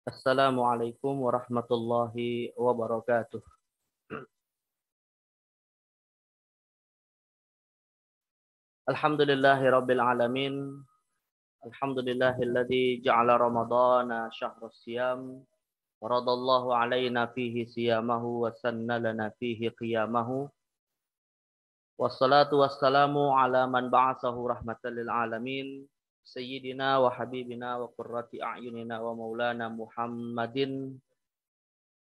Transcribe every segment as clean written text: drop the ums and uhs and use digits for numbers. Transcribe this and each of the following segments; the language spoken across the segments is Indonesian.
Assalamualaikum warahmatullahi wabarakatuh. Alhamdulillahi rabbil alamin. Alhamdulillahilladzi ja'ala ramadhana syahrus siyam. Waradallahu alaina fihi siyamahu wa sanna lana fihi qiyamahu. Wassalatu wassalamu ala man ba'asahu rahmatan lil alamin. Sayyidina wa habibina wa qurrati a'yunina wa maulana Muhammadin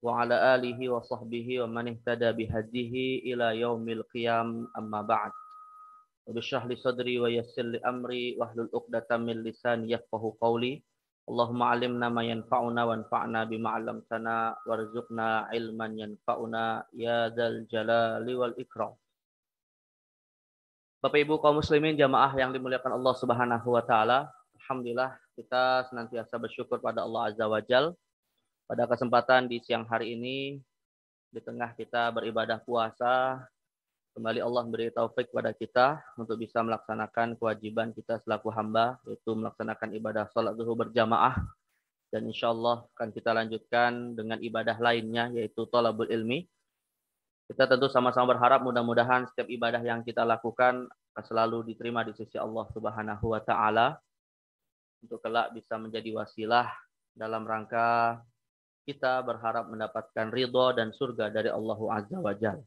wa ala alihi wa sahbihi wa man ihtada bihadihi ila yaumil qiyam amma ba'd. Rabbi shrah li sadri wa yassir li amri wahlul 'uqdatam min lisani yafqahu qawli. Allahumma 'allimna ma yanfa'una wanfa'na bima 'allamtana warzuqna ilman yanfa'una ya dzal jalali wal ikram. Bapak Ibu kaum muslimin jamaah yang dimuliakan Allah Subhanahu wa taala, alhamdulillah kita senantiasa bersyukur pada Allah Azza wa Jalla pada kesempatan di siang hari ini di tengah kita beribadah puasa. Kembali Allah beri taufik kepada kita untuk bisa melaksanakan kewajiban kita selaku hamba, yaitu melaksanakan ibadah salat zuhur berjamaah. Dan insya Allah akan kita lanjutkan dengan ibadah lainnya, yaitu thalabul ilmi. Kita tentu sama-sama berharap mudah-mudahan setiap ibadah yang kita lakukan akan selalu diterima di sisi Allah Subhanahu wa taala untuk kelak bisa menjadi wasilah dalam rangka kita berharap mendapatkan ridho dan surga dari Allah Azza wa Jalla.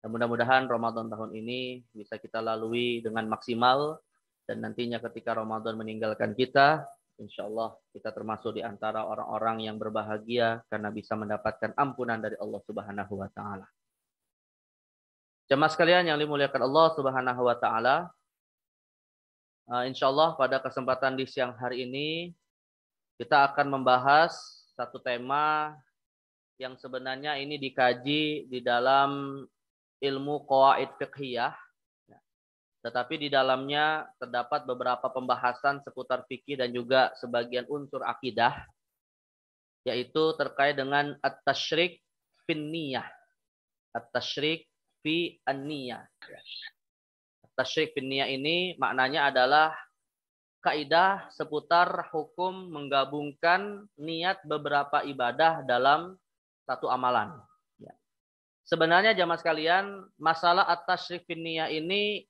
Dan mudah-mudahan Ramadan tahun ini bisa kita lalui dengan maksimal dan nantinya ketika Ramadan meninggalkan kita, insya Allah kita termasuk di antara orang-orang yang berbahagia karena bisa mendapatkan ampunan dari Allah Subhanahu wa taala. Jemaah sekalian yang dimuliakan Allah Subhanahu wa taala, insya Allah pada kesempatan di siang hari ini kita akan membahas satu tema yang sebenarnya ini dikaji di dalam ilmu qawaid fiqhiyah, tetapi di dalamnya terdapat beberapa pembahasan seputar fikih dan juga sebagian unsur akidah, yaitu terkait dengan at-tasyrik fin niyah. At-tasyrik fi an-niyah. At-tasyrik fin niyah ini maknanya adalah kaidah seputar hukum menggabungkan niat beberapa ibadah dalam satu amalan. Sebenarnya jamaah sekalian, masalah at-tasyrik fin niyah ini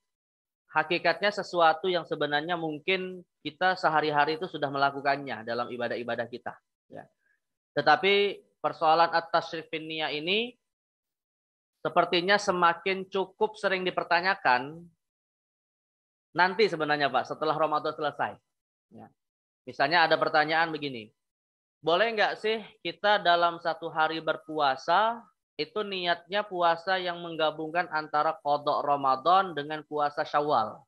hakikatnya sesuatu yang sebenarnya mungkin kita sehari-hari itu sudah melakukannya dalam ibadah-ibadah kita. Ya. Tetapi persoalan at-tasyrik fin niyah ini sepertinya semakin cukup sering dipertanyakan nanti sebenarnya Pak, setelah Ramadan selesai. Ya. Misalnya ada pertanyaan begini, boleh nggak sih kita dalam satu hari berpuasa itu niatnya puasa yang menggabungkan antara qada Ramadan dengan puasa Syawal?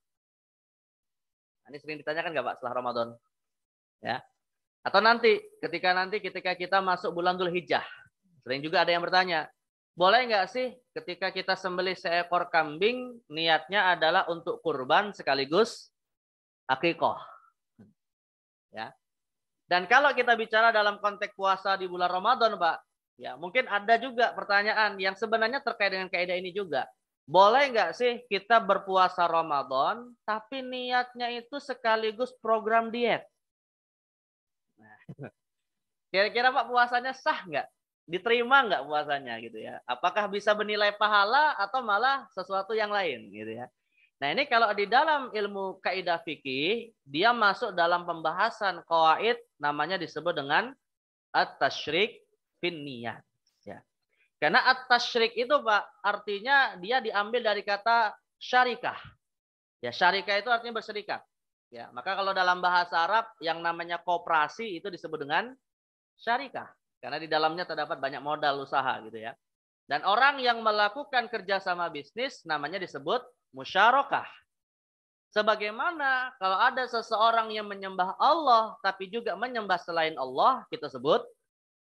Ini sering ditanyakan nggak Pak setelah Ramadan? Ya. Atau nanti ketika kita masuk bulan Dzulhijjah, sering juga ada yang bertanya, boleh nggak sih ketika kita sembelih seekor kambing niatnya adalah untuk kurban sekaligus akikah? Ya. Dan kalau kita bicara dalam konteks puasa di bulan Ramadan, Pak, ya mungkin ada juga pertanyaan yang sebenarnya terkait dengan kaidah ini juga. Boleh nggak sih kita berpuasa Ramadan, tapi niatnya itu sekaligus program diet? Nah, kira-kira Pak puasanya sah nggak? Diterima nggak puasanya gitu ya? Apakah bisa bernilai pahala atau malah sesuatu yang lain gitu ya? Nah ini kalau di dalam ilmu kaidah fikih, dia masuk dalam pembahasan qawaid namanya disebut dengan at-tasyrik fin niyat. Ya. Karena at-tasyrik itu Pak, artinya dia diambil dari kata syarikah. Ya, syarikah itu artinya berserikat. Ya, maka kalau dalam bahasa Arab yang namanya koperasi itu disebut dengan syarikah. Karena di dalamnya terdapat banyak modal usaha gitu ya. Dan orang yang melakukan kerjasama bisnis namanya disebut musyarakah. Sebagaimana kalau ada seseorang yang menyembah Allah tapi juga menyembah selain Allah, kita sebut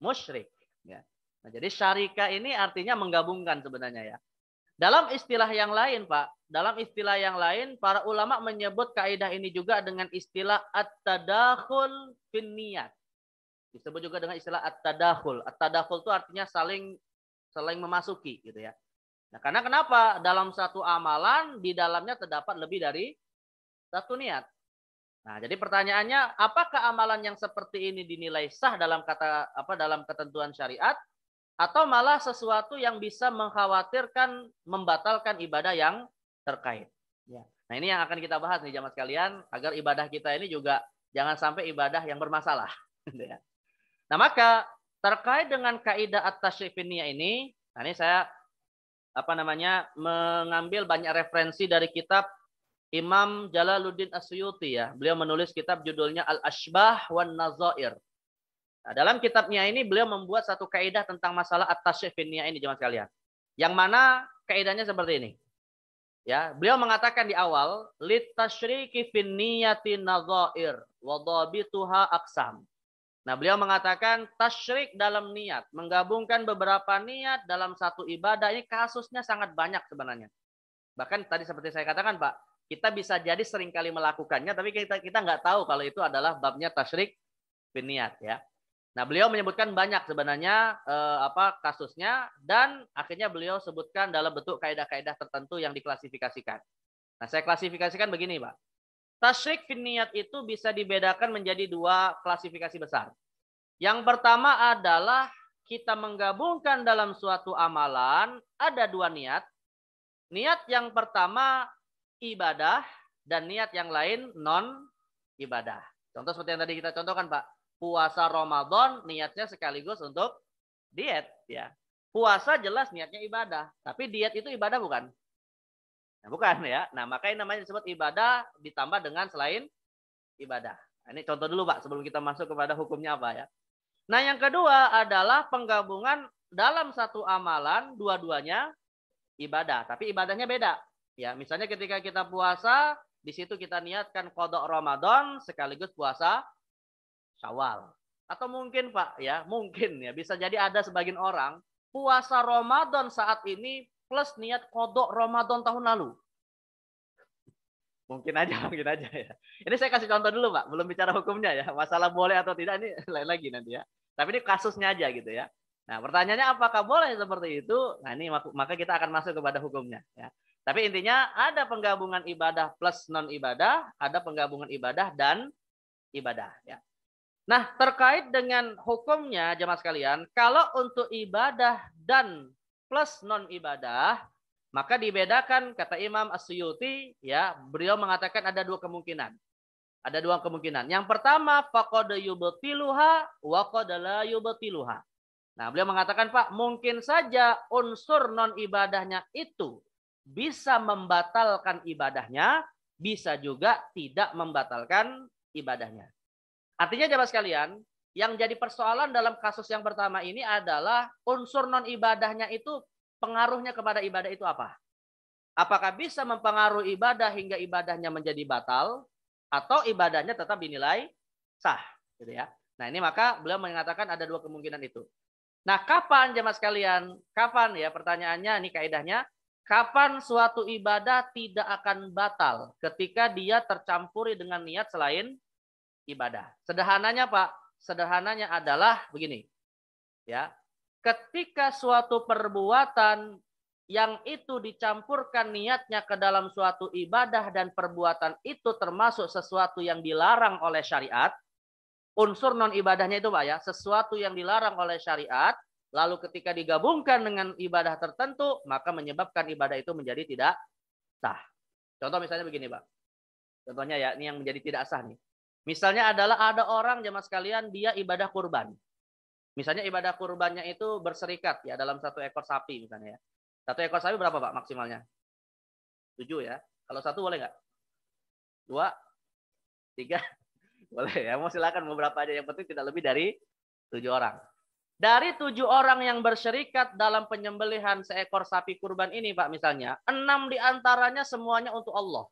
musyrik. Ya. Nah, jadi syarikah ini artinya menggabungkan sebenarnya ya. Dalam istilah yang lain Pak, dalam istilah yang lain para ulama menyebut kaidah ini juga dengan istilah at-tadakhul fin niyat. Disebut juga dengan istilah at-tadakhul. At-tadakhul itu artinya saling memasuki gitu ya. Nah, karena kenapa? Dalam satu amalan di dalamnya terdapat lebih dari satu niat. Nah, jadi pertanyaannya, apakah amalan yang seperti ini dinilai sah dalam dalam ketentuan syariat atau malah sesuatu yang bisa mengkhawatirkan membatalkan ibadah yang terkait? Ya. Nah, ini yang akan kita bahas nih jamaah sekalian agar ibadah kita ini juga jangan sampai ibadah yang bermasalah. Nah, maka terkait dengan kaidah at-tasyri' finniyah ini, nah ini saya mengambil banyak referensi dari kitab Imam Jalaluddin As-Suyuti ya. Beliau menulis kitab judulnya Al-Ashbah wan Nazair. Nah, dalam kitabnya ini beliau membuat satu kaidah tentang masalah at-tasyri' finniyah ini jemaah sekalian. Yang mana kaidahnya seperti ini. Ya, beliau mengatakan di awal litasyriki finniyati nazair wa dhabituha aqsam. Nah, beliau mengatakan tasyrik dalam niat, menggabungkan beberapa niat dalam satu ibadah ini kasusnya sangat banyak sebenarnya. Bahkan tadi seperti saya katakan, Pak, kita bisa jadi seringkali melakukannya, tapi kita nggak tahu kalau itu adalah babnya tasyrik biniat ya. Nah, beliau menyebutkan banyak sebenarnya kasusnya dan akhirnya beliau sebutkan dalam bentuk kaidah-kaidah tertentu yang diklasifikasikan. Nah, saya klasifikasikan begini, Pak. Tasyrik biniat itu bisa dibedakan menjadi dua klasifikasi besar. Yang pertama adalah kita menggabungkan dalam suatu amalan ada dua niat. Niat yang pertama ibadah dan niat yang lain non ibadah. Contoh seperti yang tadi kita contohkan, Pak. Puasa Ramadan niatnya sekaligus untuk diet ya. Puasa jelas niatnya ibadah, tapi diet itu ibadah bukan? Nah, bukan ya. Nah, makanya namanya disebut ibadah ditambah dengan selain ibadah. Nah, ini contoh dulu, Pak, sebelum kita masuk kepada hukumnya apa ya. Nah, yang kedua adalah penggabungan dalam satu amalan dua-duanya ibadah, tapi ibadahnya beda. Ya, misalnya ketika kita puasa, di situ kita niatkan qada Ramadan sekaligus puasa Syawal. Atau mungkin, Pak, ya, mungkin ya bisa jadi ada sebagian orang puasa Ramadan saat ini plus niat qada Ramadan tahun lalu. Mungkin aja ya. Ini saya kasih contoh dulu, Pak, belum bicara hukumnya ya. Masalah boleh atau tidak ini lain lagi nanti ya. Tapi ini kasusnya aja gitu ya. Nah, pertanyaannya apakah boleh seperti itu? Nah, ini maka kita akan masuk kepada hukumnya ya. Tapi intinya ada penggabungan ibadah plus non ibadah, ada penggabungan ibadah dan ibadah ya. Nah, terkait dengan hukumnya jemaah sekalian, kalau untuk ibadah dan plus non ibadah, maka dibedakan kata Imam As-Suyuti ya, beliau mengatakan ada dua kemungkinan. Ada dua kemungkinan. Yang pertama faqad yubtiluha wa qad la yubtiluha. Nah, beliau mengatakan, Pak, mungkin saja unsur non ibadahnya itu bisa membatalkan ibadahnya, bisa juga tidak membatalkan ibadahnya. Artinya jemaah sekalian, yang jadi persoalan dalam kasus yang pertama ini adalah unsur non ibadahnya itu pengaruhnya kepada ibadah itu apa? Apakah bisa mempengaruhi ibadah hingga ibadahnya menjadi batal atau ibadahnya tetap dinilai sah, gitu ya. Nah, ini maka beliau mengatakan ada dua kemungkinan itu. Nah, kapan jemaah sekalian? Kapan ya pertanyaannya ini kaidahnya? Kapan suatu ibadah tidak akan batal ketika dia tercampuri dengan niat selain ibadah? Sederhananya, Pak, sederhananya adalah begini. Ya. Ketika suatu perbuatan yang itu dicampurkan niatnya ke dalam suatu ibadah dan perbuatan itu termasuk sesuatu yang dilarang oleh syariat, unsur non ibadahnya itu, Pak ya, sesuatu yang dilarang oleh syariat, lalu ketika digabungkan dengan ibadah tertentu, maka menyebabkan ibadah itu menjadi tidak sah. Contoh misalnya begini, Pak. Contohnya ya, ini yang menjadi tidak sah nih. Misalnya adalah ada orang jemaah sekalian dia ibadah kurban. Misalnya ibadah kurbannya itu berserikat ya dalam satu ekor sapi misalnya ya. Satu ekor sapi berapa, Pak, maksimalnya? 7 ya. Kalau satu boleh nggak? 2, 3, boleh ya. Mau silakan mau berapa aja. Yang penting tidak lebih dari 7 orang. Dari 7 orang yang berserikat dalam penyembelihan seekor sapi kurban ini, Pak, misalnya 6 diantaranya semuanya untuk Allah.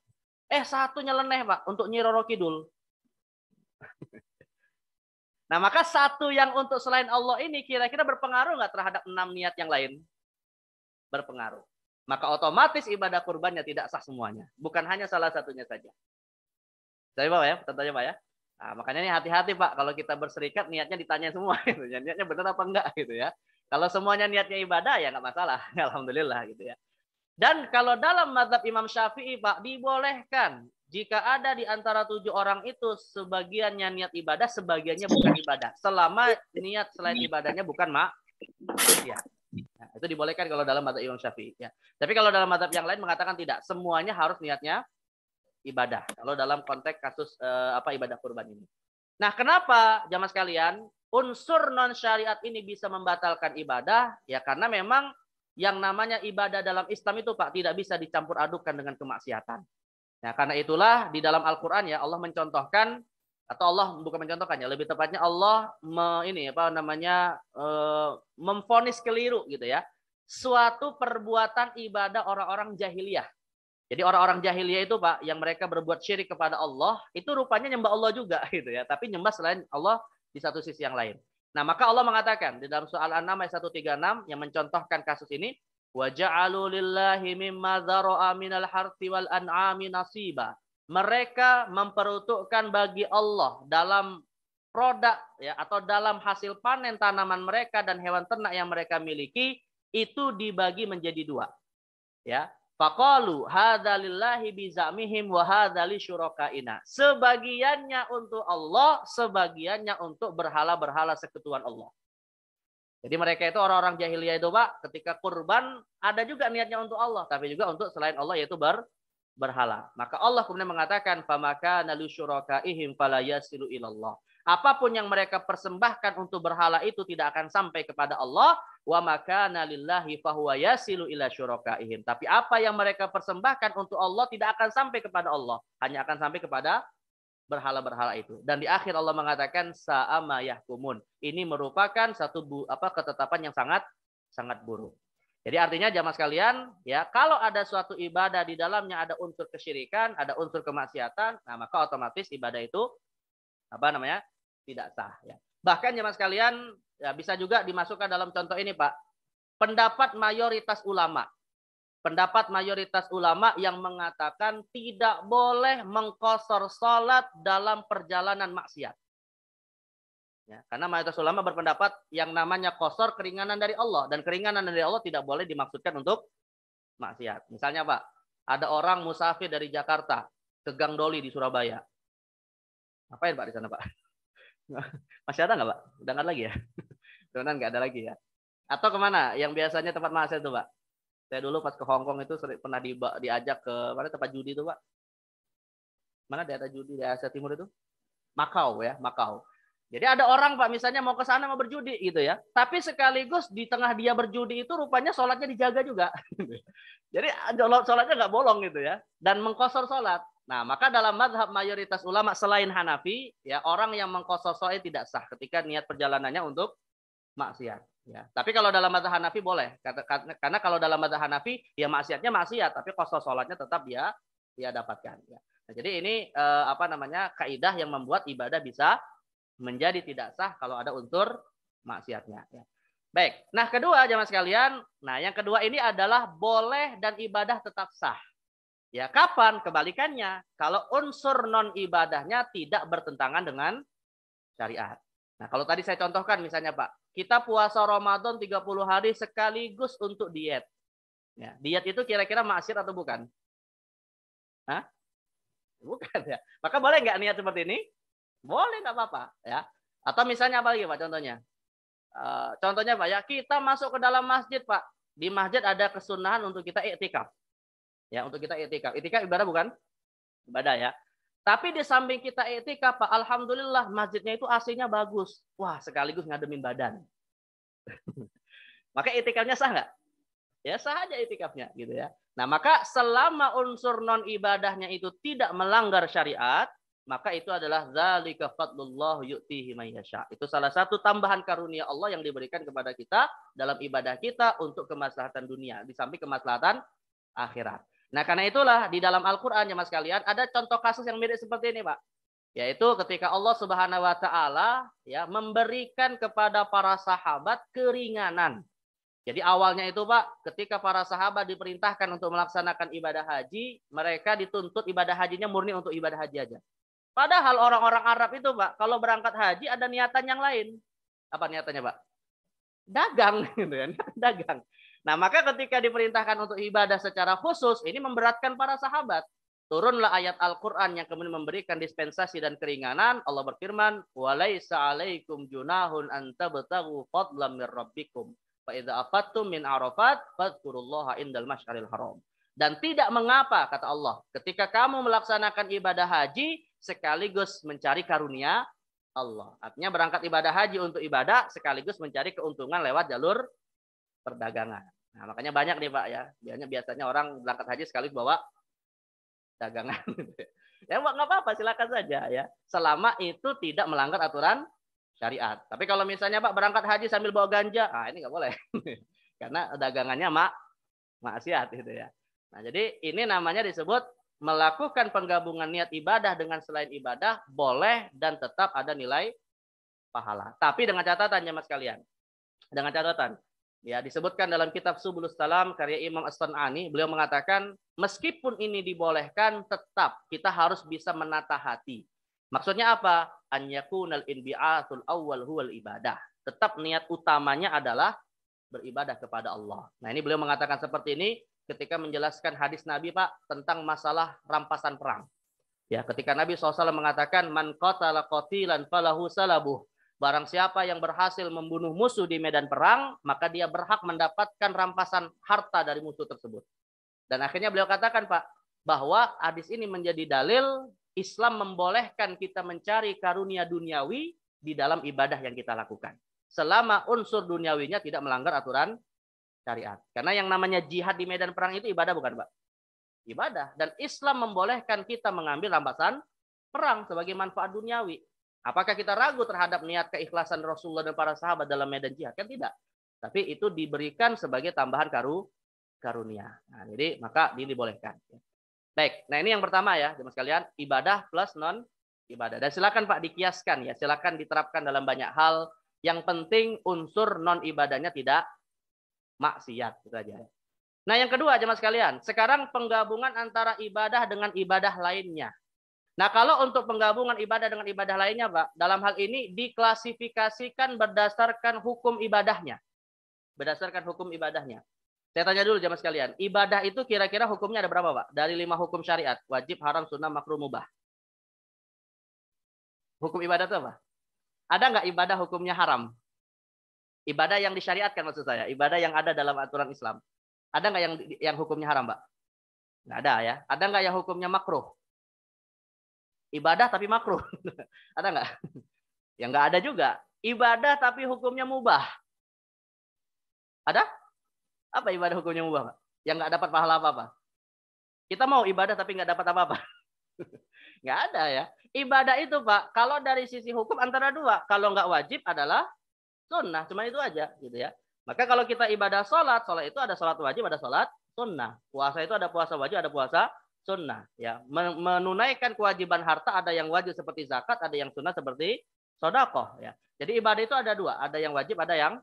Satunya nyeleneh, Pak, untuk Nyi Roro Kidul. Nah, maka satu yang untuk selain Allah ini kira-kira berpengaruh nggak terhadap 6 niat yang lain? Berpengaruh. Maka otomatis ibadah kurbannya tidak sah semuanya. Bukan hanya salah satunya saja. Saya Pak ya, tentunya Pak ya. Nah, makanya ini hati-hati, Pak, kalau kita berserikat niatnya ditanya semua gitu. Niatnya benar apa enggak gitu ya. Kalau semuanya niatnya ibadah ya nggak masalah. Alhamdulillah gitu ya. Dan kalau dalam mazhab Imam Syafi'i, Pak, dibolehkan jika ada di antara 7 orang itu sebagiannya niat ibadah, sebagiannya bukan ibadah. Selama niat selain ibadahnya bukan maksiat. Nah, itu dibolehkan kalau dalam mazhab Imam Syafi'i. Ya. Tapi kalau dalam mazhab yang lain mengatakan tidak. Semuanya harus niatnya ibadah. Kalau dalam konteks kasus ibadah kurban ini. Nah, kenapa jamaah sekalian unsur non syariat ini bisa membatalkan ibadah? Ya karena memang yang namanya ibadah dalam Islam itu Pak tidak bisa dicampur adukkan dengan kemaksiatan. Nah, karena itulah di dalam Al-Qur'an ya Allah mencontohkan atau Allah bukan mencontohkan ya, lebih tepatnya Allah memvonis keliru gitu ya. Suatu perbuatan ibadah orang-orang jahiliyah. Jadi orang-orang jahiliyah itu Pak, yang mereka berbuat syirik kepada Allah, itu rupanya nyembah Allah juga gitu ya, tapi nyembah selain Allah di satu sisi yang lain. Nah, maka Allah mengatakan di dalam surah Al-An'am ayat 136 yang mencontohkan kasus ini, wa ja'alu lillahi mimma dzara'a minal harthi wal an'ami nasiba. Mereka memperuntukkan bagi Allah dalam produk ya atau dalam hasil panen tanaman mereka dan hewan ternak yang mereka miliki itu dibagi menjadi 2. Ya. Faqalu hadza lillahi bizamihim wa hadza li syurakaina. Sebagiannya untuk Allah, sebagiannya untuk berhala-berhala sekutuan Allah. Jadi mereka itu orang-orang jahiliyah itu Pak, ketika kurban ada juga niatnya untuk Allah, tapi juga untuk selain Allah yaitu berhala. Maka Allah kemudian mengatakan famaka nalu syurakaihim fala yasilu ilallah. Apapun yang mereka persembahkan untuk berhala itu tidak akan sampai kepada Allah. Wa makana lillahi fahuwa yasilu ila syurakaihim. Tapi apa yang mereka persembahkan untuk Allah tidak akan sampai kepada Allah, hanya akan sampai kepada berhala-berhala itu. Dan di akhir Allah mengatakan sa'ama yahkumun. Ini merupakan satu ketetapan yang sangat buruk. Jadi artinya jamaah sekalian, ya kalau ada suatu ibadah di dalamnya ada unsur kesyirikan, ada unsur kemaksiatan, nah maka otomatis ibadah itu tidak sah. Ya. Bahkan jamaah sekalian, ya bisa juga dimasukkan dalam contoh ini Pak, pendapat mayoritas ulama. Pendapat mayoritas ulama yang mengatakan tidak boleh mengqashar salat dalam perjalanan maksiat. Ya, karena mayoritas ulama berpendapat yang namanya qashar keringanan dari Allah. Dan keringanan dari Allah tidak boleh dimaksudkan untuk maksiat. Misalnya Pak, ada orang musafir dari Jakarta ke Gang Doli di Surabaya. Ngapain Pak di sana Pak? Masih ada nggak Pak? Udah nggak lagi ya? Sebenarnya nggak ada lagi ya. Atau kemana? Yang biasanya tempat maksiat itu Pak? Saya dulu pas ke Hong Kong itu pernah diajak ke mana tempat judi itu Pak? Mana daerah judi di Asia Timur itu? Makau ya, Makau. Jadi ada orang Pak misalnya mau ke sana mau berjudi gitu ya. Tapi sekaligus di tengah dia berjudi itu rupanya sholatnya dijaga juga. Jadi sholatnya nggak bolong gitu ya. Dan mengqashar sholat. Nah, maka dalam mazhab mayoritas ulama selain Hanafi, ya orang yang mengqashar sholat tidak sah ketika niat perjalanannya untuk maksiat. Ya. Tapi kalau dalam mazhab Hanafi boleh, karena kalau dalam mazhab Hanafi ya maksiatnya maksiat, tapi qashar sholatnya tetap dia dapatkan. Ya. Nah, jadi ini kaidah yang membuat ibadah bisa menjadi tidak sah kalau ada unsur maksiatnya. Ya. Baik. Nah, kedua jamaah sekalian, yang kedua ini adalah boleh dan ibadah tetap sah. Ya, kapan? Kebalikannya. Kalau unsur non-ibadahnya tidak bertentangan dengan syariat. Nah, kalau tadi saya contohkan misalnya Pak, kita puasa Ramadan 30 hari sekaligus untuk diet. Ya, diet itu kira-kira maksiat atau bukan? Hah? Bukan ya. Maka boleh nggak niat seperti ini? Boleh, nggak apa-apa. Ya. Atau misalnya apa lagi Pak contohnya? Contohnya Pak, ya kita masuk ke dalam masjid Pak. Di masjid ada kesunahan untuk kita iktikaf. Ya, untuk kita iktikaf. Iktikaf ibadah bukan? Ibadah ya. Tapi di samping kita iktikaf, Pak, alhamdulillah masjidnya itu AC-nya bagus. Wah, sekaligus ngademin badan. Maka iktikafnya sah nggak? Ya sah aja iktikafnya gitu ya. Nah, maka selama unsur non ibadahnya itu tidak melanggar syariat, maka itu adalah zalika fadlullah yu'tihi may yasha. Itu salah satu tambahan karunia Allah yang diberikan kepada kita dalam ibadah kita untuk kemaslahatan dunia, di samping kemaslahatan akhirat. Nah, karena itulah di dalam Al-Qur'an ya Mas kalian ada contoh kasus yang mirip seperti ini, Pak. Yaitu ketika Allah Subhanahu wa taala ya memberikan kepada para sahabat keringanan. Jadi awalnya itu Pak, ketika para sahabat diperintahkan untuk melaksanakan ibadah haji, mereka dituntut ibadah hajinya murni untuk ibadah haji aja. Padahal orang-orang Arab itu Pak, kalau berangkat haji ada niatan yang lain. Apa niatannya Pak? Dagang gitu kan, dagang. Nah, maka ketika diperintahkan untuk ibadah secara khusus, ini memberatkan para sahabat. Turunlah ayat Al-Quran yang kemudian memberikan dispensasi dan keringanan. Allah berfirman, "Walaisa 'alaikum junahun an tabtaghu fadlan min rabbikum. Fa idza afattum min Arafat fadhkurullaha indal masy'aril haram." Dan tidak mengapa, kata Allah, ketika kamu melaksanakan ibadah haji sekaligus mencari karunia Allah. Artinya berangkat ibadah haji untuk ibadah sekaligus mencari keuntungan lewat jalur perdagangan. Nah, makanya banyak nih Pak ya. Biasanya orang berangkat haji sekaligus bawa dagangan. Ya nggak apa-apa, silakan saja ya. Selama itu tidak melanggar aturan syariat. Tapi kalau misalnya Pak berangkat haji sambil bawa ganja, ini nggak boleh. Karena dagangannya maksiat gitu ya. Nah, jadi ini namanya disebut melakukan penggabungan niat ibadah dengan selain ibadah boleh dan tetap ada nilai pahala. Tapi dengan catatan ya Mas kalian. Dengan catatan. Ya, disebutkan dalam kitab Subulus Salam karya Imam As-San'ani, beliau mengatakan meskipun ini dibolehkan tetap kita harus bisa menata hati. Maksudnya apa? An yakunal inbi'atul awwal huwal ibadah. Tetap niat utamanya adalah beribadah kepada Allah. Nah, ini beliau mengatakan seperti ini ketika menjelaskan hadis Nabi Pak tentang masalah rampasan perang. Ya, ketika Nabi SAW mengatakan man qatala qatilan falahu salabuh. Barang siapa yang berhasil membunuh musuh di medan perang, maka dia berhak mendapatkan rampasan harta dari musuh tersebut. Dan akhirnya beliau katakan Pak, bahwa hadis ini menjadi dalil Islam membolehkan kita mencari karunia duniawi di dalam ibadah yang kita lakukan. Selama unsur duniawinya tidak melanggar aturan syariat. Karena yang namanya jihad di medan perang itu ibadah bukan Pak? Ibadah. Dan Islam membolehkan kita mengambil rampasan perang sebagai manfaat duniawi. Apakah kita ragu terhadap niat keikhlasan Rasulullah dan para sahabat dalam medan jihad? Kan tidak. Tapi itu diberikan sebagai tambahan karunia. Nah, jadi maka ini dibolehkan. Baik, nah ini yang pertama ya, teman sekalian, ibadah plus non ibadah. Dan silakan Pak dikiaskan ya, silakan diterapkan dalam banyak hal. Yang penting unsur non ibadahnya tidak maksiat, itu aja. Nah yang kedua jemaah sekalian, sekarang penggabungan antara ibadah dengan ibadah lainnya. Nah, kalau untuk penggabungan ibadah dengan ibadah lainnya, Pak, dalam hal ini diklasifikasikan berdasarkan hukum ibadahnya. Berdasarkan hukum ibadahnya. Saya tanya dulu jemaah sekalian, ibadah itu kira-kira hukumnya ada berapa, Pak? Dari 5 hukum syariat, wajib, haram, sunnah, makruh, mubah. Hukum ibadah itu apa? Ada nggak ibadah hukumnya haram? Ibadah yang disyariatkan maksud saya, ibadah yang ada dalam aturan Islam. Ada nggak yang hukumnya haram, Pak? Nggak ada ya. Ada nggak yang hukumnya makruh? Ibadah tapi makruh. Ada nggak? Yang nggak ada juga. Ibadah tapi hukumnya mubah. Ada? Apa ibadah hukumnya mubah, Pak? Yang nggak dapat pahala apa-apa. Kita mau ibadah tapi nggak dapat apa-apa. Nggak ada ya. Ibadah itu Pak, kalau dari sisi hukum antara dua. Kalau nggak wajib adalah sunnah. Cuma itu aja gitu ya. Maka kalau kita ibadah sholat, sholat itu ada sholat wajib, ada sholat sunnah. Puasa itu ada puasa wajib, ada puasa sunnah. Ya, menunaikan kewajiban harta ada yang wajib seperti zakat, ada yang sunnah seperti sedekah. Ya, jadi ibadah itu ada dua, ada yang wajib, ada yang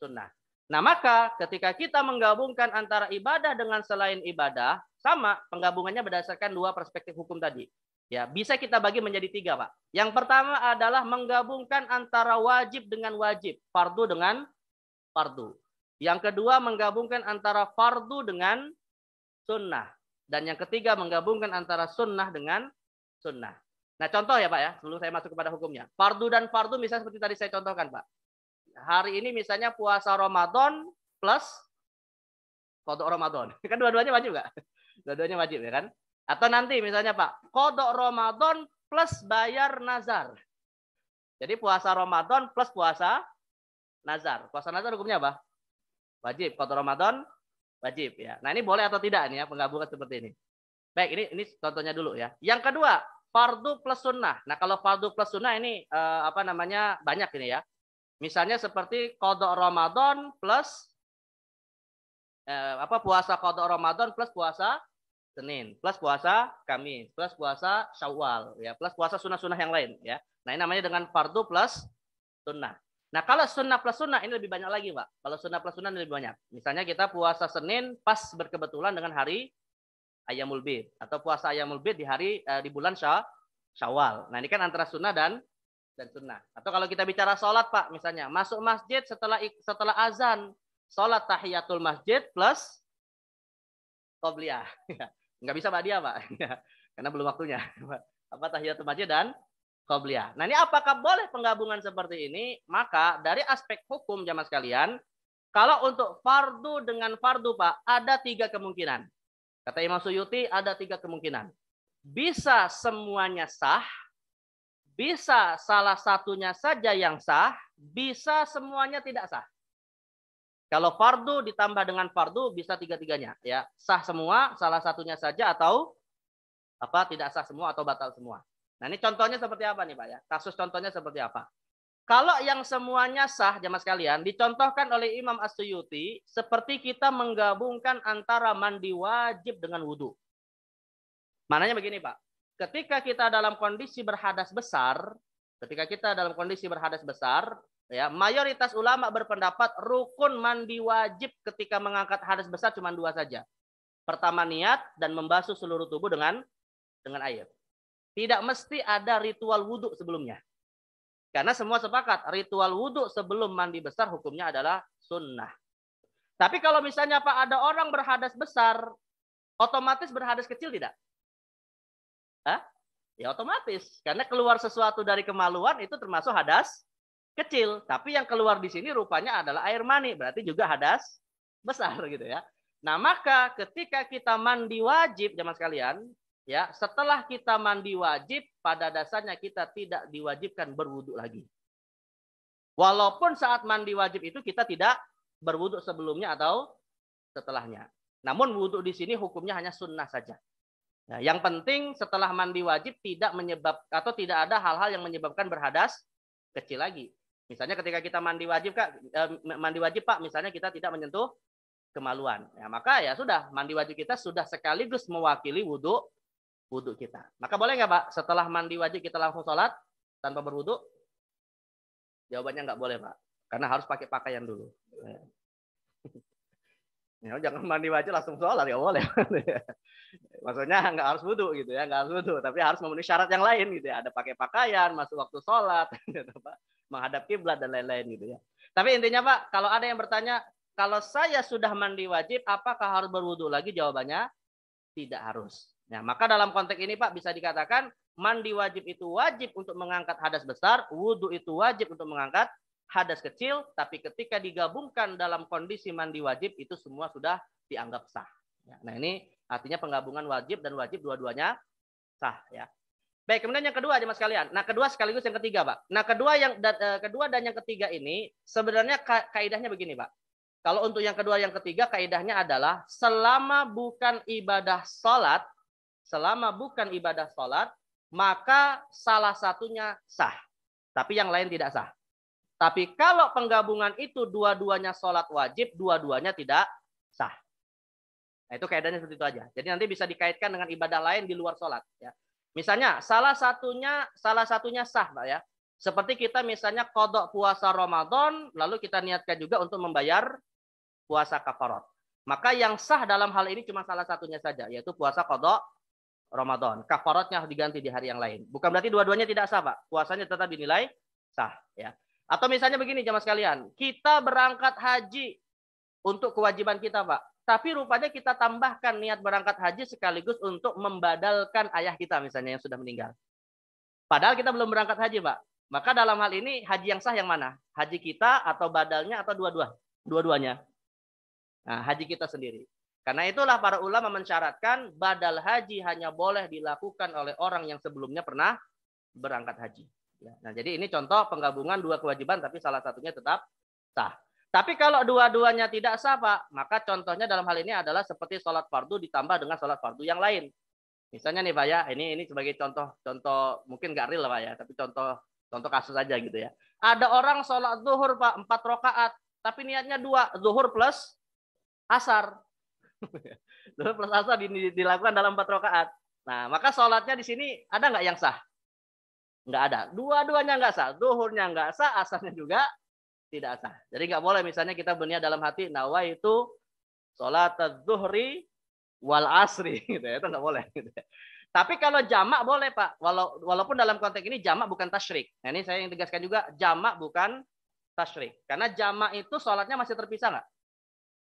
sunnah. Nah maka ketika kita menggabungkan antara ibadah dengan selain ibadah, sama penggabungannya berdasarkan dua perspektif hukum tadi. Ya, bisa kita bagi menjadi 3 Pak. Yang pertama adalah menggabungkan antara wajib dengan wajib, fardu dengan fardu. Yang kedua menggabungkan antara fardu dengan sunnah. Dan yang ketiga menggabungkan antara sunnah dengan sunnah. Nah contoh ya Pak ya, sebelum saya masuk kepada hukumnya. Fardu dan fardu misalnya seperti tadi saya contohkan Pak. Hari ini misalnya puasa Ramadan plus qada Ramadan. Kan dua-duanya wajib nggak? Dua-duanya wajib ya kan? Atau nanti misalnya Pak, qada Ramadan plus bayar nazar. Jadi puasa Ramadan plus puasa nazar. Puasa nazar hukumnya apa? Wajib. Qada Ramadan wajib ya. Nah, ini boleh atau tidak nih ya penggabungan seperti ini. Baik, ini contohnya dulu ya. Yang kedua, fardu plus sunnah. Nah, kalau fardu plus sunnah ini banyak ini ya. Misalnya seperti qada Ramadan plus puasa qada Ramadan plus puasa Senin, plus puasa Kamis, plus puasa Syawal ya, plus puasa sunnah-sunnah yang lain ya. Nah, ini namanya dengan fardu plus sunnah. Nah, kalau sunnah plus sunnah ini lebih banyak lagi, Pak. Kalau sunnah plus sunnah ini lebih banyak. Misalnya kita puasa Senin pas berkebetulan dengan hari Ayyamul Bid atau puasa Ayyamul Bid di bulan Syawal. Nah, ini kan antara sunnah dan sunnah. Atau kalau kita bicara sholat, Pak, misalnya masuk masjid setelah azan, sholat tahiyatul masjid plus qobliyah. Nggak bisa ba'diyah, Pak. Karena belum waktunya. Apa tahiyatul masjid dan qobliyah. Nah, ini apakah boleh penggabungan seperti ini? Maka dari aspek hukum jamaah sekalian, kalau untuk fardu dengan fardu Pak, ada 3 kemungkinan. Kata Imam Suyuti ada 3 kemungkinan. Bisa semuanya sah, bisa salah satunya saja yang sah, bisa semuanya tidak sah. Kalau fardu ditambah dengan fardu bisa 3-tiganya, ya. Sah semua, salah satunya saja atau tidak sah semua atau batal semua. Nah, ini contohnya seperti apa nih, Pak ya? Kasus contohnya seperti apa? Kalau yang semuanya sah, jamaah sekalian, dicontohkan oleh Imam As-Suyuti seperti kita menggabungkan antara mandi wajib dengan wudhu. Maknanya begini, Pak. Ketika kita dalam kondisi berhadas besar, ya, mayoritas ulama berpendapat rukun mandi wajib ketika mengangkat hadas besar cuma 2 saja. Pertama niat dan membasuh seluruh tubuh dengan air. Tidak mesti ada ritual wudhu sebelumnya. Karena semua sepakat ritual wudhu sebelum mandi besar hukumnya adalah sunnah. Tapi kalau misalnya Pak ada orang berhadas besar, otomatis berhadas kecil tidak? Hah? Ya otomatis. Karena keluar sesuatu dari kemaluan itu termasuk hadas kecil, tapi yang keluar di sini rupanya adalah air mani, berarti juga hadas besar gitu ya. Nah, maka ketika kita mandi wajib jemaah sekalian, ya, setelah kita mandi wajib pada dasarnya kita tidak diwajibkan berwudu lagi. Walaupun saat mandi wajib itu kita tidak berwudu sebelumnya atau setelahnya. Namun wudu di sini hukumnya hanya sunnah saja. Nah, yang penting setelah mandi wajib tidak tidak ada hal-hal yang menyebabkan berhadas kecil lagi. Misalnya ketika kita mandi wajib Pak, misalnya kita tidak menyentuh kemaluan. Ya, maka ya sudah, mandi wajib kita sudah sekaligus mewakili wudhu kita. Maka boleh nggak Pak, setelah mandi wajib kita langsung sholat tanpa berwudhu? Jawabannya nggak boleh Pak, karena harus pakai pakaian dulu. Ya, jangan mandi wajib langsung sholat, nggak boleh. Maksudnya nggak harus wudhu gitu ya, nggak harus wudhu, tapi harus memenuhi syarat yang lain gitu ya. Ada pakai pakaian, masuk waktu sholat, menghadap kiblat dan lain-lain gitu ya. Tapi intinya Pak, kalau ada yang bertanya, kalau saya sudah mandi wajib, apakah harus berwudhu lagi? Jawabannya tidak harus. Nah, maka dalam konteks ini Pak bisa dikatakan mandi wajib itu wajib untuk mengangkat hadas besar, wudhu itu wajib untuk mengangkat hadas kecil, tapi ketika digabungkan dalam kondisi mandi wajib itu semua sudah dianggap sah. Nah, ini artinya penggabungan wajib dan wajib dua-duanya sah ya. Baik, kemudian yang kedua aja Mas sekalian. Nah, kedua sekaligus yang ketiga, Pak. Nah, kedua dan yang ketiga ini sebenarnya kaidahnya begini, Pak. Kalau untuk yang kedua yang ketiga kaidahnya adalah selama bukan ibadah salat, maka salah satunya sah. Tapi yang lain tidak sah. Tapi kalau penggabungan itu dua-duanya salat wajib, dua-duanya tidak sah. Nah, itu kaidahnya seperti itu aja. Jadi nanti bisa dikaitkan dengan ibadah lain di luar salat ya. Misalnya salah satunya sah, Pak ya. Seperti kita misalnya qadha puasa Ramadan, lalu kita niatkan juga untuk membayar puasa kafarat. Maka yang sah dalam hal ini cuma salah satunya saja, yaitu puasa qadha Ramadan. Kafaratnya diganti di hari yang lain. Bukan berarti dua-duanya tidak sah, Pak. Puasanya tetap dinilai sah, ya. Atau misalnya begini, jemaah sekalian, kita berangkat haji untuk kewajiban kita, Pak. Tapi rupanya kita tambahkan niat berangkat haji sekaligus untuk membadalkan ayah kita misalnya yang sudah meninggal. Padahal kita belum berangkat haji, Pak. Maka dalam hal ini haji yang sah yang mana? Haji kita atau badalnya atau dua-duanya? Nah, haji kita sendiri. Karena itulah para ulama mensyaratkan badal haji hanya boleh dilakukan oleh orang yang sebelumnya pernah berangkat haji. Nah, jadi ini contoh penggabungan dua kewajiban tapi salah satunya tetap sah. Tapi kalau dua-duanya tidak sah, Pak, maka contohnya dalam hal ini adalah seperti sholat fardu ditambah dengan sholat fardu yang lain. Misalnya nih, Pak ya, ini sebagai contoh mungkin nggak real, Pak ya, tapi contoh kasus aja gitu ya. Ada orang sholat zuhur, Pak, 4 rakaat, tapi niatnya 2, zuhur plus asar. Zuhur plus asar dilakukan dalam 4 rakaat. Nah, maka sholatnya di sini ada nggak yang sah? Nggak ada. Dua-duanya nggak sah. Zuhurnya nggak sah, asarnya juga tidak sah. Jadi nggak boleh misalnya kita berniat dalam hati nawaitu sholat zuhri wal asri gitu ya, itu nggak boleh gitu ya. Tapi kalau jamak boleh Pak, walaupun dalam konteks ini jamak bukan tasyrik. Nah, ini saya yang tegaskan juga, jamak bukan tasyrik. Karena jamak itu sholatnya masih terpisah nggak?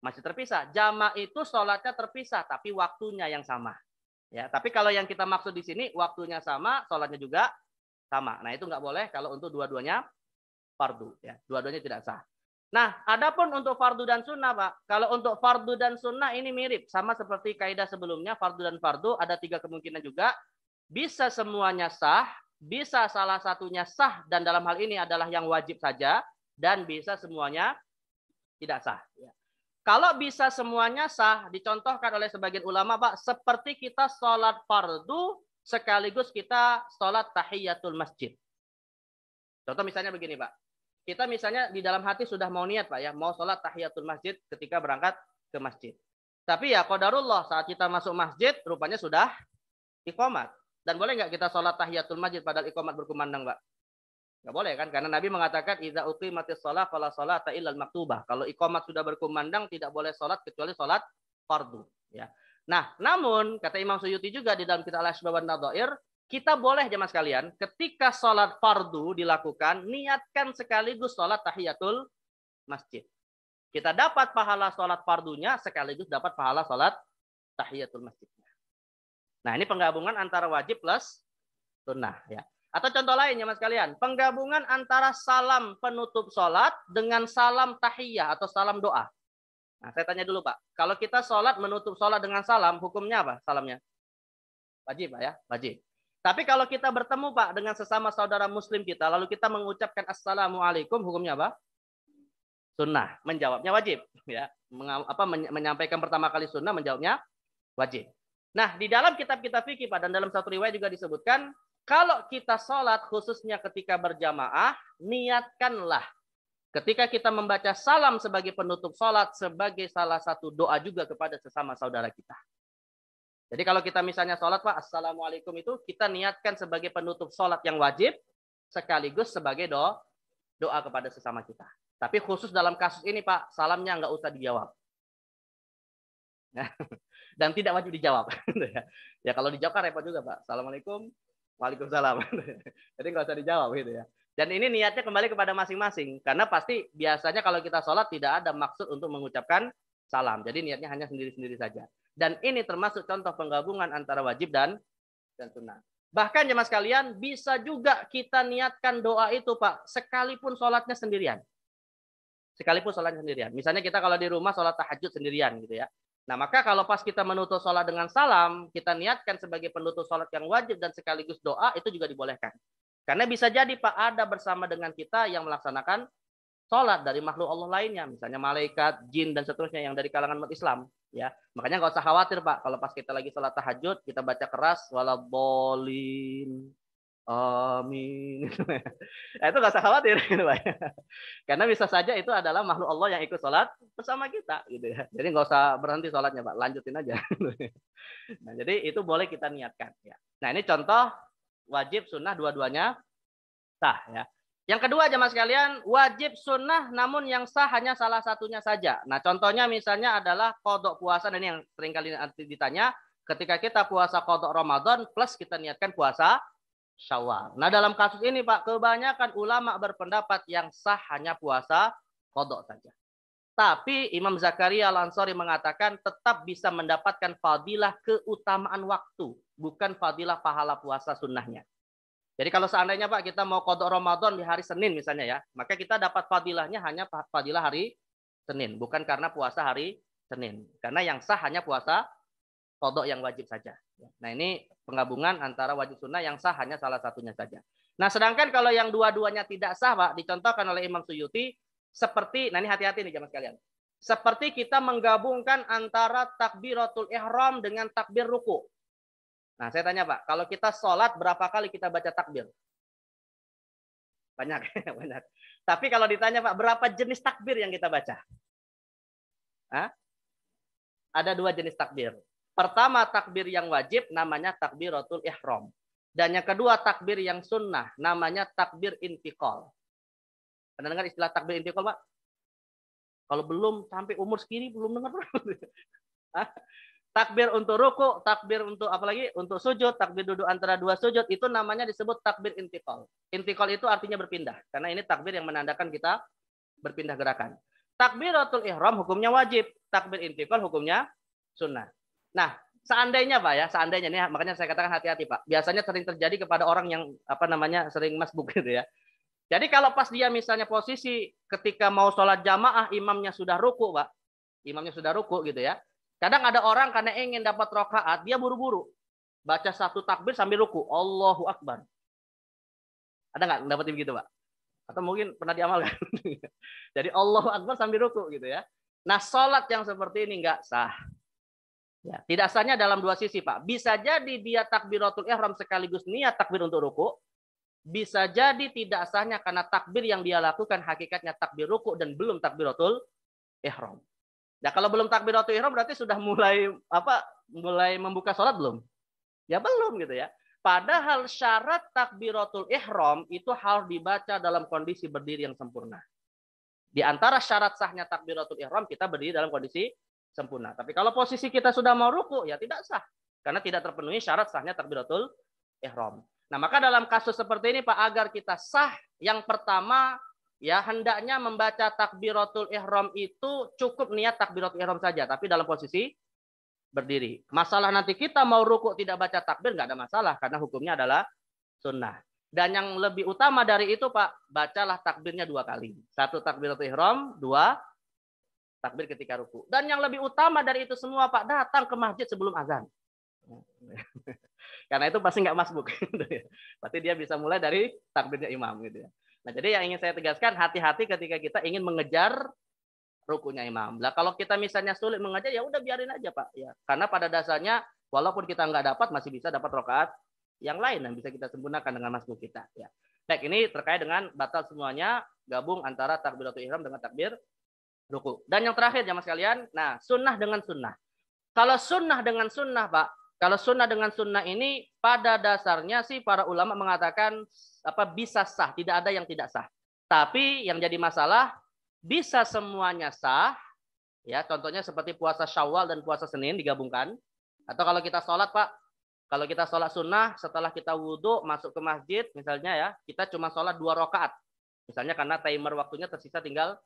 Masih terpisah. Jamak itu sholatnya terpisah tapi waktunya yang sama. Ya, tapi kalau yang kita maksud di sini waktunya sama, sholatnya juga sama. Nah, itu nggak boleh kalau untuk dua-duanya fardu. Ya, dua-duanya tidak sah. Nah, adapun untuk fardu dan sunnah, Pak. Kalau untuk fardu dan sunnah ini mirip. Sama seperti kaidah sebelumnya, fardu dan fardu ada 3 kemungkinan juga. Bisa semuanya sah, bisa salah satunya sah, dan dalam hal ini adalah yang wajib saja, dan bisa semuanya tidak sah. Ya. Kalau bisa semuanya sah, dicontohkan oleh sebagian ulama, Pak, seperti kita sholat fardu, sekaligus kita sholat tahiyatul masjid. Contoh misalnya begini, Pak. Kita misalnya di dalam hati sudah mau niat, Pak, ya, mau sholat tahiyatul masjid ketika berangkat ke masjid. Tapi ya, qadarullah, saat kita masuk masjid, rupanya sudah iqamat. Dan boleh nggak kita sholat tahiyatul masjid padahal iqamat berkumandang, Pak? Nggak boleh kan? Karena Nabi mengatakan idza uqimatis shalah fala sholata illal maktubah. Kalau iqamat sudah berkumandang tidak boleh sholat kecuali sholat fardu, ya. Nah, namun kata Imam Suyuti juga di dalam kitab Al-Asbab wan Nadhair, kita boleh jemaah sekalian ketika sholat fardu dilakukan niatkan sekaligus sholat tahiyatul masjid. Kita dapat pahala sholat fardunya sekaligus dapat pahala sholat tahiyatul masjidnya. Nah, ini penggabungan antara wajib plus sunnah, ya. Atau contoh lainnya mas kalian, penggabungan antara salam penutup sholat dengan salam tahiyah atau salam doa. Nah, saya tanya dulu Pak, kalau kita sholat menutup sholat dengan salam, hukumnya apa salamnya? Wajib Pak ya, wajib. Tapi kalau kita bertemu Pak dengan sesama saudara muslim kita, lalu kita mengucapkan assalamualaikum, hukumnya apa? Sunnah, menjawabnya wajib. Ya, menyampaikan pertama kali sunnah, menjawabnya wajib. Nah, di dalam kitab-kitab fikih Pak, dan dalam satu riwayat juga disebutkan, kalau kita sholat khususnya ketika berjamaah, niatkanlah ketika kita membaca salam sebagai penutup sholat sebagai salah satu doa juga kepada sesama saudara kita. Jadi kalau kita misalnya sholat Pak, assalamualaikum itu kita niatkan sebagai penutup sholat yang wajib sekaligus sebagai doa kepada sesama kita. Tapi khusus dalam kasus ini Pak, salamnya nggak usah dijawab. Dan tidak wajib dijawab. Ya kalau dijawab kan repot juga Pak. Assalamualaikum. Waalaikumsalam. Jadi nggak usah dijawab gitu ya. Dan ini niatnya kembali kepada masing-masing. Karena pasti biasanya kalau kita sholat tidak ada maksud untuk mengucapkan salam. Jadi niatnya hanya sendiri-sendiri saja. Dan ini termasuk contoh penggabungan antara wajib dan sunnah. Bahkan jemaah sekalian bisa juga kita niatkan doa itu Pak. Sekalipun sholatnya sendirian. Sekalipun sholatnya sendirian. Misalnya kita kalau di rumah sholat tahajud sendirian gitu ya. Nah, maka kalau pas kita menutup sholat dengan salam, kita niatkan sebagai penutup sholat yang wajib dan sekaligus doa, itu juga dibolehkan. Karena bisa jadi Pak, ada bersama dengan kita yang melaksanakan sholat dari makhluk Allah lainnya. Misalnya malaikat, jin, dan seterusnya yang dari kalangan umat Islam. Ya, makanya nggak usah khawatir Pak, kalau pas kita lagi sholat tahajud, kita baca keras, waladhdallin. Amin. Nah, itu nggak usah khawatir gitu, Pak. Karena bisa saja itu adalah makhluk Allah yang ikut sholat bersama kita gitu ya. Jadi nggak usah berhenti sholatnya Pak, lanjutin aja. Nah, jadi itu boleh kita niatkan ya. Nah, ini contoh wajib sunnah dua-duanya sah ya. Yang kedua jemaah sekalian, wajib sunnah namun yang sah hanya salah satunya saja. Nah, contohnya misalnya adalah qadha puasa, dan ini yang sering kali ditanya, ketika kita puasa qadha Ramadan plus kita niatkan puasa Syawal. Nah, dalam kasus ini Pak, kebanyakan ulama berpendapat yang sah hanya puasa qadha saja. Tapi Imam Zakaria Al-Ansari mengatakan tetap bisa mendapatkan fadilah keutamaan waktu, bukan fadilah pahala puasa sunnahnya. Jadi kalau seandainya Pak kita mau qadha Ramadan di hari Senin misalnya ya, maka kita dapat fadilahnya hanya fadilah hari Senin, bukan karena puasa hari Senin. Karena yang sah hanya puasa qadha yang wajib saja. Nah, ini penggabungan antara wajib sunnah yang sah hanya salah satunya saja. Nah, sedangkan kalau yang dua-duanya tidak sah, Pak, dicontohkan oleh Imam Suyuti seperti, nah ini hati-hati nih jemaah sekalian. Seperti kita menggabungkan antara takbiratul ihram dengan takbir ruku. Nah, saya tanya Pak, kalau kita sholat berapa kali kita baca takbir? Banyak, banyak. Tapi kalau ditanya Pak, berapa jenis takbir yang kita baca? Hah? Ada 2 jenis takbir. Pertama takbir yang wajib namanya takbiratul ihram. Dan yang kedua takbir yang sunnah namanya takbir intiqal. Pernah dengar istilah takbir intiqal Pak? Kalau belum sampai umur segini belum dengar. Takbir untuk ruku, takbir untuk apalagi untuk sujud, takbir duduk antara 2 sujud itu namanya disebut takbir intiqal. Intiqal itu artinya berpindah. Karena ini takbir yang menandakan kita berpindah gerakan. Takbiratul ihram hukumnya wajib, takbir intiqal hukumnya sunnah. Nah, Seandainya Pak ya, seandainya nih makanya saya katakan hati-hati Pak. Biasanya sering terjadi kepada orang yang sering masbuk gitu ya. Jadi kalau pas dia misalnya posisi ketika mau sholat jamaah imamnya sudah ruku Pak. Imamnya sudah ruku gitu ya. Kadang ada orang karena ingin dapat rakaat, dia buru-buru. Baca satu takbir sambil ruku. Allahu Akbar. Ada nggak dapetin begitu Pak? Atau mungkin pernah diamalkan? Jadi Allahu Akbar sambil ruku gitu ya. Nah sholat yang seperti ini nggak sah. Ya, tidak sahnya dalam dua sisi Pak. Bisa jadi dia takbiratul ihram sekaligus niat takbir untuk ruku. Bisa jadi tidak sahnya karena takbir yang dia lakukan hakikatnya takbir ruku dan belum takbiratul ihram. Nah kalau belum takbiratul ihram berarti sudah mulai membuka sholat belum? Ya belum gitu ya. Padahal syarat takbiratul ihram itu harus dibaca dalam kondisi berdiri yang sempurna. Di antara syarat sahnya takbiratul ihram kita berdiri dalam kondisi sempurna. Tapi kalau posisi kita sudah mau ruku ya tidak sah karena tidak terpenuhi syarat sahnya takbiratul ihram. Nah, maka dalam kasus seperti ini Pak agar kita sah yang pertama ya hendaknya membaca takbiratul ihram itu cukup niat takbiratul ihram saja tapi dalam posisi berdiri. Masalah nanti kita mau ruku tidak baca takbir nggak ada masalah karena hukumnya adalah sunnah. Dan yang lebih utama dari itu Pak, bacalah takbirnya 2 kali. 1 takbiratul ihram, 2 takbir ketika ruku. Dan yang lebih utama dari itu semua Pak, datang ke masjid sebelum azan. Karena itu pasti nggak masbuk. Berarti dia bisa mulai dari takbirnya imam gitu ya. Nah, jadi yang ingin saya tegaskan hati-hati ketika kita ingin mengejar rukunya imam. Lah kalau kita misalnya sulit mengejar ya udah biarin aja Pak ya. Karena pada dasarnya walaupun kita nggak dapat masih bisa dapat rakaat yang lain yang bisa kita sempurnakan dengan masbuk kita ya. Baik, ini terkait dengan batal semuanya gabung antara takbiratul ihram dengan takbir ruku. Dan yang terakhir jamaah sekalian, nah sunnah dengan sunnah. Kalau sunnah dengan sunnah Pak, kalau sunnah dengan sunnah ini pada dasarnya sih para ulama mengatakan bisa sah, tidak ada yang tidak sah. Tapi yang jadi masalah bisa semuanya sah, ya contohnya seperti puasa Syawal dan puasa Senin digabungkan. Atau kalau kita sholat Pak, kalau kita sholat sunnah setelah kita wudhu masuk ke masjid misalnya ya, kita cuma sholat 2 rakaat. Misalnya karena timer waktunya tersisa tinggal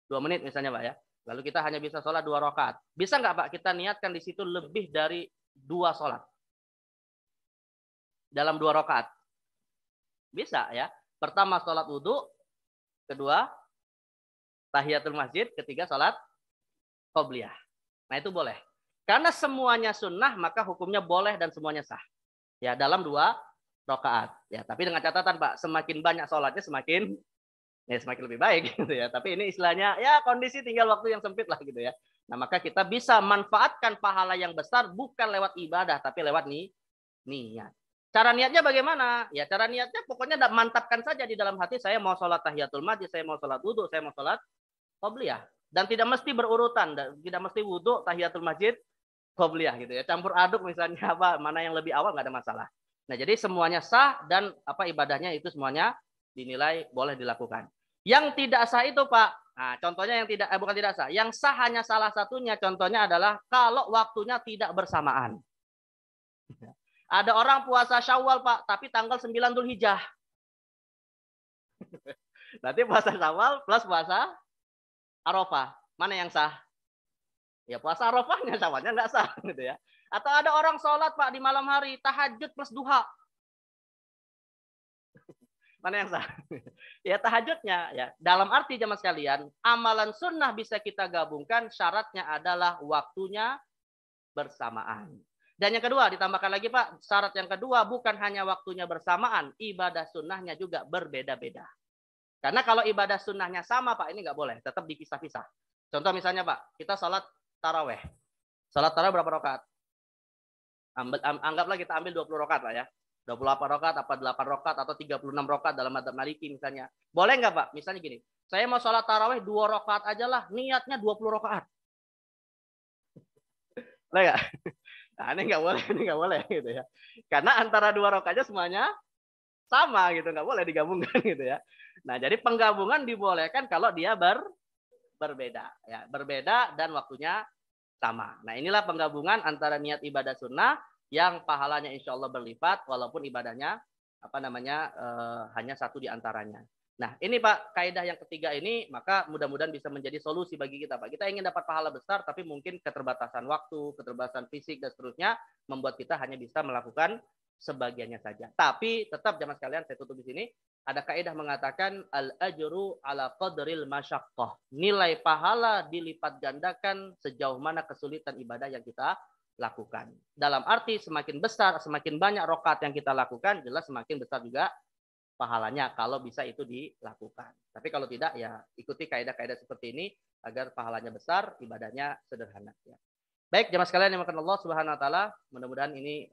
2 menit misalnya Pak ya. Lalu kita hanya bisa sholat 2 rakaat. Bisa nggak Pak kita niatkan di situ lebih dari 2 sholat? Dalam 2 rakaat. Bisa ya. Pertama sholat wudhu, kedua tahiyatul masjid, ketiga sholat qobliyah. Nah itu boleh. Karena semuanya sunnah maka hukumnya boleh dan semuanya sah. Ya dalam 2 rakaat. Ya tapi dengan catatan Pak, semakin banyak sholatnya semakin lebih baik gitu ya. Tapi ini istilahnya ya kondisi tinggal waktu yang sempit lah gitu ya. Nah, maka kita bisa manfaatkan pahala yang besar bukan lewat ibadah tapi lewat niat. Cara niatnya bagaimana? Ya cara niatnya pokoknya mantapkan saja di dalam hati saya mau sholat tahiyatul masjid, saya mau sholat wudhu, saya mau sholat qobliyah. Dan tidak mesti berurutan, tidak mesti wudhu, tahiyatul masjid, qobliyah gitu ya. Campur aduk misalnya mana yang lebih awal nggak ada masalah. Nah, jadi semuanya sah dan ibadahnya itu semuanya dinilai boleh dilakukan. Yang tidak sah itu Pak, nah contohnya yang bukan tidak sah, yang sah hanya salah satunya contohnya adalah kalau waktunya tidak bersamaan. Ada orang puasa Syawal Pak, tapi tanggal 9 Dzulhijjah. Nanti puasa Syawal plus puasa Arafah, mana yang sah? Ya puasa Arafahnya, Syawalnya nggak sah gitu ya. Atau ada orang sholat Pak di malam hari, tahajud plus duha. Mana yang sah? Ya tahajudnya ya. Dalam arti jamaah sekalian, amalan sunnah bisa kita gabungkan, syaratnya adalah waktunya bersamaan. Dan yang kedua ditambahkan lagi Pak, syarat yang kedua bukan hanya waktunya bersamaan, ibadah sunnahnya juga berbeda-beda. Karena kalau ibadah sunnahnya sama Pak, ini nggak boleh, tetap dipisah-pisah. Contoh misalnya Pak, kita sholat taraweh. Sholat taraweh berapa rakaat? Anggaplah kita ambil 20 rakaat lah ya. 28 rakaat, 8 rakaat, atau 36 rakaat dalam madzhab Maliki misalnya. Boleh nggak Pak? Misalnya gini, saya mau sholat taraweh 2 rakaat aja lah, niatnya 20 rakaat. Boleh nggak? Nah ini nggak boleh gitu ya. Karena antara 2 rakaatnya semuanya sama gitu, nggak boleh digabungkan gitu ya. Nah jadi penggabungan dibolehkan kalau dia berbeda, ya berbeda dan waktunya sama. Nah inilah penggabungan antara niat ibadah sunnah yang pahalanya insya Allah berlipat walaupun ibadahnya hanya satu di antaranya. Nah, ini Pak, kaidah yang ketiga ini, maka mudah-mudahan bisa menjadi solusi bagi kita, Pak. Kita ingin dapat pahala besar, tapi mungkin keterbatasan waktu, keterbatasan fisik, dan seterusnya, membuat kita hanya bisa melakukan sebagiannya saja. Tapi tetap jamaah sekalian, saya tutup di sini, ada kaidah mengatakan al-ajru ala qadril masyaqqah. Nilai pahala dilipat gandakan sejauh mana kesulitan ibadah yang kita lakukan. Dalam arti semakin besar, semakin banyak rakaat yang kita lakukan, jelas semakin besar juga pahalanya kalau bisa itu dilakukan. Tapi kalau tidak ya ikuti kaidah-kaidah seperti ini agar pahalanya besar, ibadahnya sederhana. Ya. Baik, jemaah sekalian yang dimuliakan Allah Subhanahu Wa Taala, mudah-mudahan ini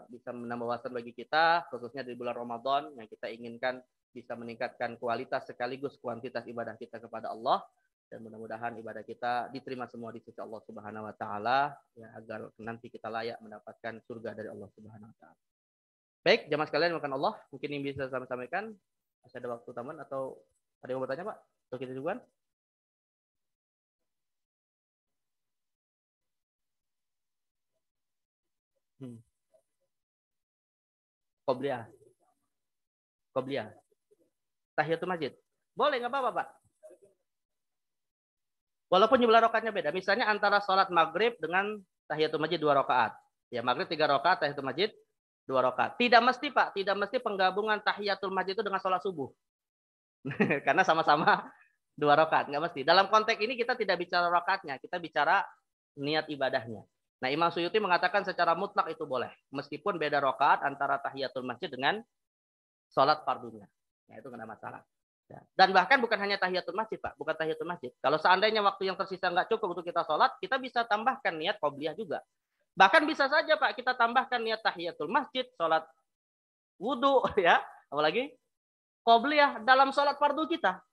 bisa menambah wawasan bagi kita, khususnya di bulan Ramadan yang kita inginkan bisa meningkatkan kualitas sekaligus kuantitas ibadah kita kepada Allah, dan mudah-mudahan ibadah kita diterima semua di sisi Allah Subhanahu Wa Taala, ya, agar nanti kita layak mendapatkan surga dari Allah Subhanahu Wa Taala. Baik, jamaah sekalian makan Allah, mungkin yang bisa saya sampaikan. Masih ada waktu tambahan atau ada yang mau bertanya, Pak? Atau kita juga? Qobliyah. Qobliyah. Tahiyatul masjid. Boleh, nggak apa-apa, Pak. Walaupun jumlah rakaatnya beda. Misalnya antara sholat maghrib dengan tahiyatul masjid 2 rakaat. Ya, maghrib 3 rakaat, tahiyatul masjid 2 rakaat. Tidak mesti, Pak. Tidak mesti penggabungan tahiyatul masjid itu dengan sholat subuh. Karena sama-sama 2 rakaat. Nggak mesti. Dalam konteks ini kita tidak bicara rakaatnya. Kita bicara niat ibadahnya. Nah, Imam Suyuti mengatakan secara mutlak itu boleh. Meskipun beda rakaat antara tahiyatul masjid dengan sholat fardunya. Ya, itu nggak ada masalah. Ya. Dan bahkan bukan hanya tahiyatul masjid, Pak. Bukan tahiyatul masjid. Kalau seandainya waktu yang tersisa nggak cukup untuk kita sholat, kita bisa tambahkan niat qobliyah juga. Bahkan bisa saja, Pak, kita tambahkan niat tahiyatul masjid, sholat wudhu, ya. Apalagi qobliyah dalam sholat fardu kita.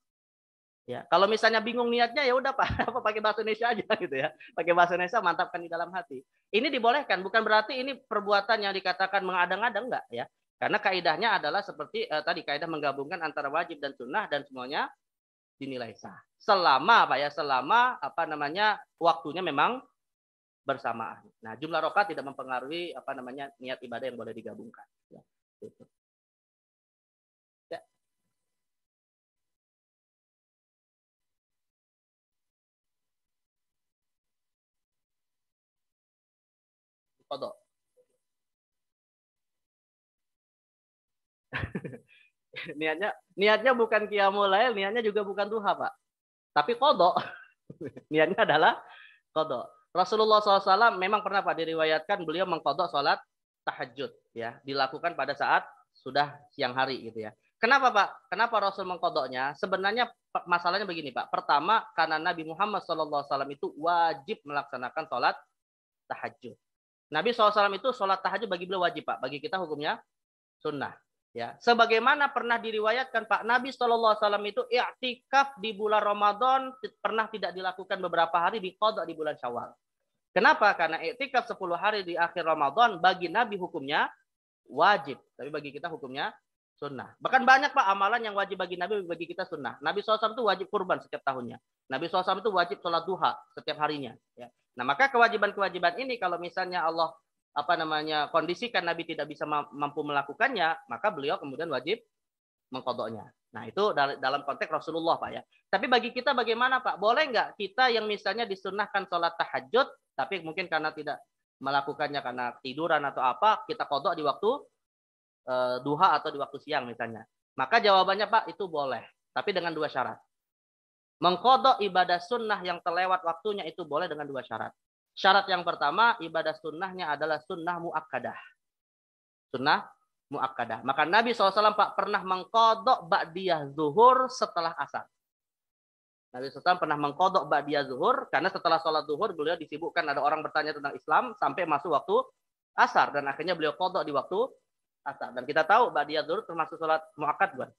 Ya, kalau misalnya bingung niatnya, ya udah Pak, apa pakai bahasa Indonesia aja gitu ya. Pakai bahasa Indonesia, mantapkan di dalam hati. Ini dibolehkan, bukan berarti ini perbuatan yang dikatakan mengadang-adang, enggak ya. Karena kaidahnya adalah seperti tadi kaidah menggabungkan antara wajib dan sunnah dan semuanya dinilai sah. Selama Pak ya, selama apa namanya waktunya memang bersamaan. Nah, jumlah rakaat tidak mempengaruhi apa namanya niat ibadah yang boleh digabungkan. Ya, gitu. Ya. Kodok. niatnya bukan qiyamul lail, niatnya juga bukan duha, Pak. Tapi kodok. Niatnya adalah kodok. Rasulullah SAW memang pernah Pak diriwayatkan beliau mengkodok sholat tahajud, ya, dilakukan pada saat sudah siang hari gitu ya. Kenapa Pak? Kenapa Rasul mengkodoknya? Sebenarnya masalahnya begini Pak. Pertama karena Nabi Muhammad SAW itu wajib melaksanakan sholat tahajud. Nabi SAW itu sholat tahajud bagi beliau wajib Pak. Bagi kita hukumnya sunnah. Ya, sebagaimana pernah diriwayatkan Pak Nabi SAW itu i'tikaf di bulan Ramadan pernah tidak dilakukan beberapa hari, diqadha di bulan Syawal. Kenapa? Karena i'tikaf 10 hari di akhir Ramadan bagi Nabi hukumnya wajib, tapi bagi kita hukumnya sunnah. Bahkan banyak Pak amalan yang wajib bagi Nabi, bagi kita sunnah. Nabi SAW itu wajib kurban setiap tahunnya. Nabi SAW itu wajib sholat duha setiap harinya. Ya. Nah maka kewajiban-kewajiban ini kalau misalnya Allah apa namanya kondisikan Nabi tidak bisa mampu melakukannya, maka beliau kemudian wajib mengkodoknya. Nah itu dalam konteks Rasulullah Pak ya. Tapi bagi kita bagaimana Pak? Boleh nggak kita yang misalnya disunahkan sholat tahajud, tapi mungkin karena tidak melakukannya karena tiduran atau apa, kita kodok di waktu duha atau di waktu siang misalnya. Maka jawabannya Pak itu boleh, tapi dengan 2 syarat. Mengkodok ibadah sunnah yang terlewat waktunya itu boleh dengan 2 syarat. Syarat yang pertama, ibadah sunnahnya adalah sunnah muakkadah. Sunnah muakkadah. Maka Nabi SAW Pak pernah mengkodok ba'diyah zuhur setelah asar. Nabi SAW pernah mengkodok ba'diyah zuhur karena setelah sholat zuhur beliau disibukkan ada orang bertanya tentang Islam sampai masuk waktu asar dan akhirnya beliau kodok di waktu asar. Dan kita tahu ba'diyah zuhur termasuk sholat muakkad bukan?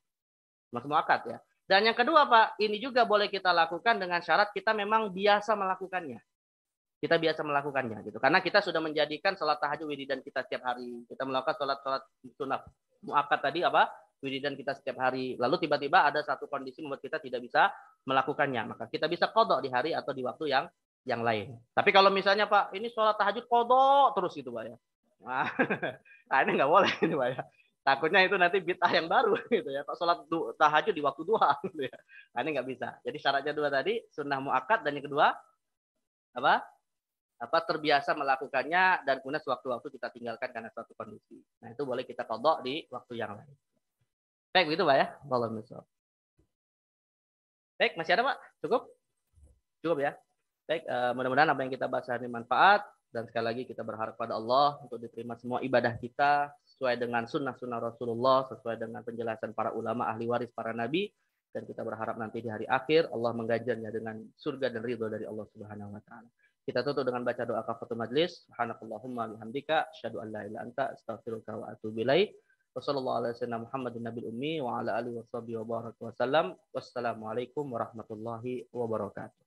Termasuk muakkad ya. Dan yang kedua Pak, ini juga boleh kita lakukan dengan syarat kita memang biasa melakukannya. Kita biasa melakukannya gitu. Karena kita sudah menjadikan sholat tahajud wiridan kita setiap hari. Kita melakukan sholat sunnah muakkad tadi apa? Wiridan kita setiap hari. Lalu tiba-tiba ada satu kondisi membuat kita tidak bisa melakukannya. Maka kita bisa qadha di hari atau di waktu yang lain. Tapi kalau misalnya Pak, ini sholat tahajud qadha terus gitu Pak ya. Nah, ini nggak boleh ini Pak ya. Takutnya itu nanti bid'ah yang baru gitu ya. Kok sholat tahajud di waktu duha gitu ya. Nah, ini nggak bisa. Jadi syaratnya dua tadi, sunnah muakkad, dan yang kedua apa? Terbiasa melakukannya dan kemudian sewaktu-waktu kita tinggalkan karena suatu kondisi. Nah, itu boleh kita qadha di waktu yang lain. Baik, begitu Pak ya. Wallahu a'lam. Baik, masih ada Pak? Cukup? Cukup ya. Baik, mudah-mudahan apa yang kita bahas hari ini manfaat, dan sekali lagi kita berharap pada Allah untuk diterima semua ibadah kita sesuai dengan sunnah-sunnah Rasulullah, sesuai dengan penjelasan para ulama ahli waris para nabi, dan kita berharap nanti di hari akhir Allah mengganjarnya dengan surga dan ridho dari Allah Subhanahu wa taala. Kita tutup dengan baca doa kafaratul majlis. Subhanakallahumma bihamdika asyhadu an la ilaha illa anta astaghfiruka wa atubu ilaik. Wassalamualaikum warahmatullahi wabarakatuh.